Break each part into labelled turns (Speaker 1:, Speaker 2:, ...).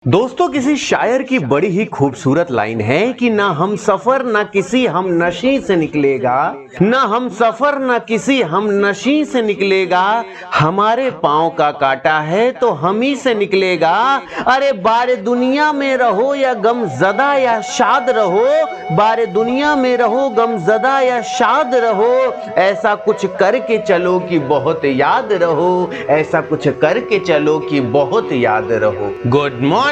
Speaker 1: दोस्तों किसी शायर की बड़ी ही खूबसूरत लाइन है कि ना हम सफर ना किसी हम नशी से निकलेगा, ना हम सफर ना किसी हम नशी से निकलेगा, हमारे पांव का काटा है तो हम ही से निकलेगा। अरे बारे दुनिया में रहो या गम ज़दा या शाद रहो, बारे दुनिया में रहो गम ज़दा या शाद रहो, ऐसा कुछ करके चलो कि बहुत याद रहो, ऐसा कुछ करके चलो कि बहुत याद रहो। गुड मॉर्निंग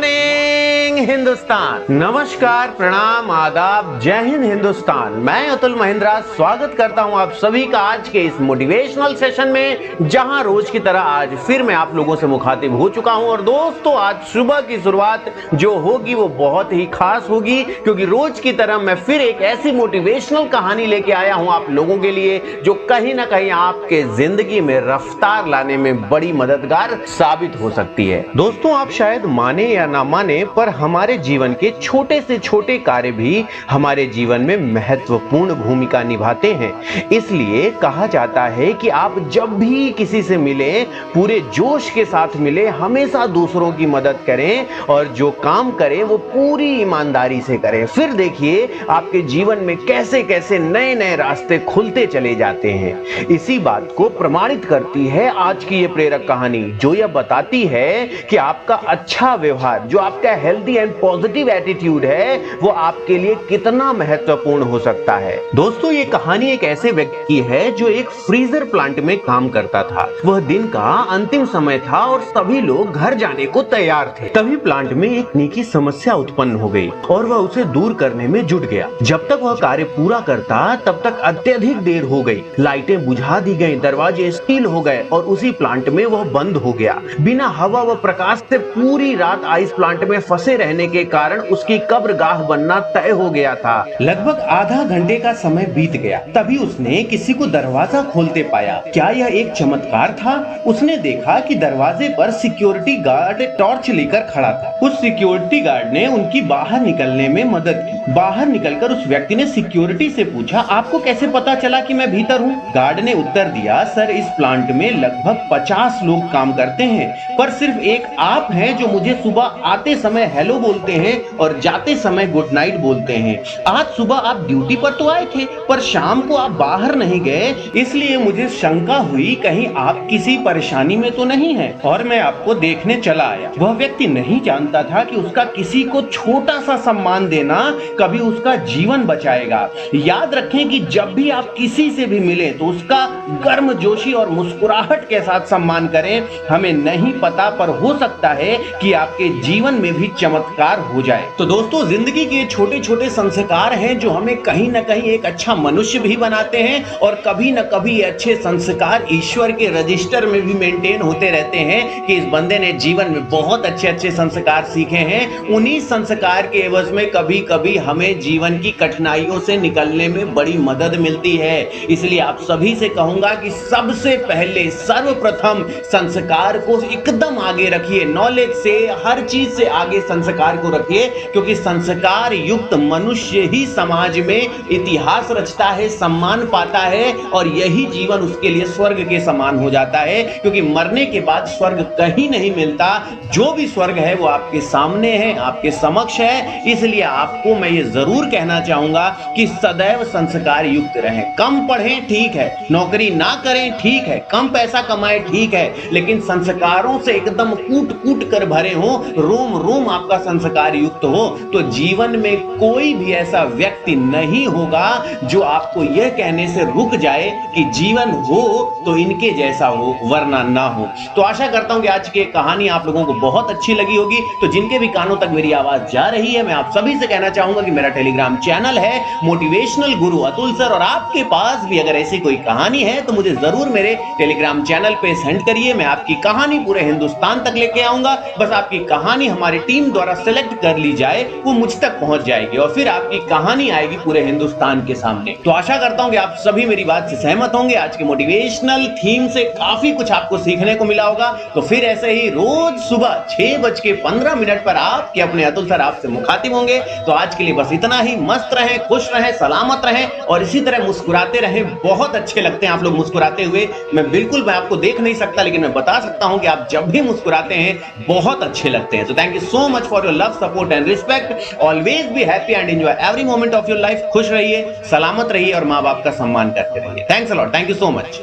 Speaker 1: हिंदुस्तान, नमस्कार, प्रणाम, आदाब, जय हिंद हिंदुस्तान। मैं अतुल महिंद्रा स्वागत करता हूं आप सभी का आज के इस मोटिवेशनल सेशन में, जहां रोज की तरह आज फिर मैं आप लोगों से मुखातिब हो चुका हूं। और दोस्तों आज सुबह की शुरुआत जो होगी वो बहुत ही खास होगी, क्योंकि रोज की तरह मैं फिर एक ऐसी मोटिवेशनल कहानी लेके आया हूं आप लोगों के लिए जो कहीं ना कहीं आपके जिंदगी में रफ्तार लाने में बड़ी मददगार साबित हो सकती है। दोस्तों आप शायद माने या ना माने, पर हमारे जीवन के छोटे से छोटे कार्य भी हमारे जीवन में महत्वपूर्ण भूमिका निभाते हैं। इसलिए कहा जाता है कि आप जब भी किसी से मिले पूरे जोश के साथ मिले, हमेशा दूसरों की मदद करें और जो काम करें वो पूरी ईमानदारी से करें। फिर देखिए आपके जीवन में कैसे कैसे नए नए रास्ते खुलते चले जाते हैं। इसी बात को प्रमाणित करती है आज की ये प्रेरक कहानी, जो यह बताती है कि आपका अच्छा व्यवहार, जो आपका हेल्दी एंड पॉजिटिव एटीट्यूड है, वो आपके लिए कितना महत्वपूर्ण हो सकता है। दोस्तों ये कहानी एक ऐसे व्यक्ति की है जो एक फ्रीजर प्लांट में काम करता था। वह दिन का अंतिम समय था और सभी लोग घर जाने को तैयार थे। तभी प्लांट में एक निकी समस्या उत्पन्न हो गई और वह उसे दूर करने में जुट गया। जब तक वह कार्य पूरा करता तब तक अत्यधिक देर हो गई। लाइटें बुझा दी गई, दरवाजे स्टील हो गए और उसी प्लांट में वह बंद हो गया। बिना हवा व प्रकाश से पूरी रात आइस प्लांट में फंसे रहने के कारण उसकी कब्रगाह बनना तय हो गया था। लगभग आधा घंटे का समय बीत गया, तभी उसने किसी को दरवाजा खोलते पाया। क्या यह एक चमत्कार था? उसने देखा कि दरवाजे पर सिक्योरिटी गार्ड टॉर्च लेकर खड़ा था। उस सिक्योरिटी गार्ड ने उनकी बाहर निकलने में मदद की। बाहर निकलकर उस व्यक्ति ने सिक्योरिटी से पूछा, आपको कैसे पता चला कि मैं भीतर हूँ? गार्ड ने उत्तर दिया, सर इस प्लांट में लगभग 50 लोग काम करते हैं, पर सिर्फ एक आप हैं जो मुझे सुबह आते समय हेलो बोलते हैं और जाते समय गुड नाइट बोलते हैं। आज सुबह आप ड्यूटी पर तो आए थे, पर शाम को आप बाहर नहीं गए, इसलिए मुझे शंका हुई कहीं आप किसी परेशानी में तो नहीं हैं, और मैं आपको देखने चला आया। वह व्यक्ति नहीं जानता था कि उसका किसी को छोटा सा सम्मान देना कभी उसका जीवन बचाएगा। याद रखें कि जब भी आप किसी से भी मिलें तो उसका गर्मजोशी और मुस्कुराहट के साथ सम्मान करें। हमें नहीं पता, पर हो सकता है कि आपके जीवन में भी चमत्कार हो जाए। तो दोस्तों जिंदगी के छोटे छोटे संस्कार हैं जो हमें कहीं ना कहीं एक अच्छा मनुष्य भी बनाते हैं, और कभी ना कभी ये अच्छे संस्कार ईश्वर के रजिस्टर में भी मेंटेन होते रहते हैं कि इस बंदे ने जीवन में बहुत अच्छे अच्छे संस्कार सीखे हैं। उन्हीं संस्कार के एवज में कभी कभी हमें जीवन की कठिनाइयों से निकलने में बड़ी मदद मिलती है। इसलिए आप सभी से कहूंगा कि सबसे पहले सर्वप्रथम संस्कार को एकदम आगे रखिए। नॉलेज से, हर चीज से आगे संस्कार को रखिए, क्योंकि संस्कार युक्त मनुष्य ही समाज में इतिहास रचता है, सम्मान पाता है, और यही जीवन उसके लिए स्वर्ग के समान हो जाता है। क्योंकि मरने के बाद स्वर्ग कहीं नहीं मिलता। जो भी स्वर्ग है वो आपके सामने है, आपके समक्ष है। इसलिए आपको मैं ये जरूर कहना चाहूंगा कि सदैव संस्कार युक्त रहें। कम पढ़ें ठीक है, नौकरी ना करें ठीक है, कम पैसा कमाएं ठीक है, लेकिन संस्कारों से एकदम कूट कूट कर भरे हो, रोम रोम आपका संस्कार युक्त हो, तो जीवन में कोई भी ऐसा व्यक्ति नहीं होगा जो आपको यह कहने से रुक जाए कि जीवन हो तो इनके जैसा हो, वरना ना हो। तो आशा करता हूं कि आज की कहानी आप लोगों को बहुत अच्छी लगी होगी। तो जिनके भी कानों तक मेरी आवाज जा रही है, मैं आप सभी से कहना चाहूंगा कि मेरा टेलीग्राम चैनल है मोटिवेशनल गुरु अतुल सर, और आपके पास भी अगर ऐसी कोई कहानी है तो मुझे जरूर मेरे टेलीग्राम चैनल पे सेंड करिए। मैं आपकी कहानी पूरे हिंदुस्तान तक लेके आऊंगा। बस आपकी कहानी हमारी टीम द्वारा सिलेक्ट कर ली जाए, वो मुझ तक पहुंच जाएगी और फिर आपकी कहानी आएगी पूरे हिंदुस्तान के सामने। तो आशा करता हूं कि आप सभी मेरी बात से सहमत होंगे। आज के मोटिवेशनल थीम से काफी कुछ आपको सीखने को मिला होगा। तो फिर ऐसे ही रोज सुबह 6:15 पर आपके अपने अतुल सर आपसे मुखातिब होंगे। तो आज के लिए लिए बस इतना ही। मस्त रहें, खुश रहें, सलामत रहें और इसी तरह मुस्कुराते रहें। बहुत अच्छे लगते हैं आप लोग मुस्कुराते हुए। मैं आपको देख नहीं सकता, लेकिन मैं बता सकता हूं कि आप जब भी मुस्कुराते हैं बहुत अच्छे लगते हैं। तो thank you so much for your love, support and respect. Always be happy and enjoy every moment of your life. खुश रहिए, सलामत रहिए और माँ बाप का सम्मान करते रहिए। Thanks a lot, thank you so much.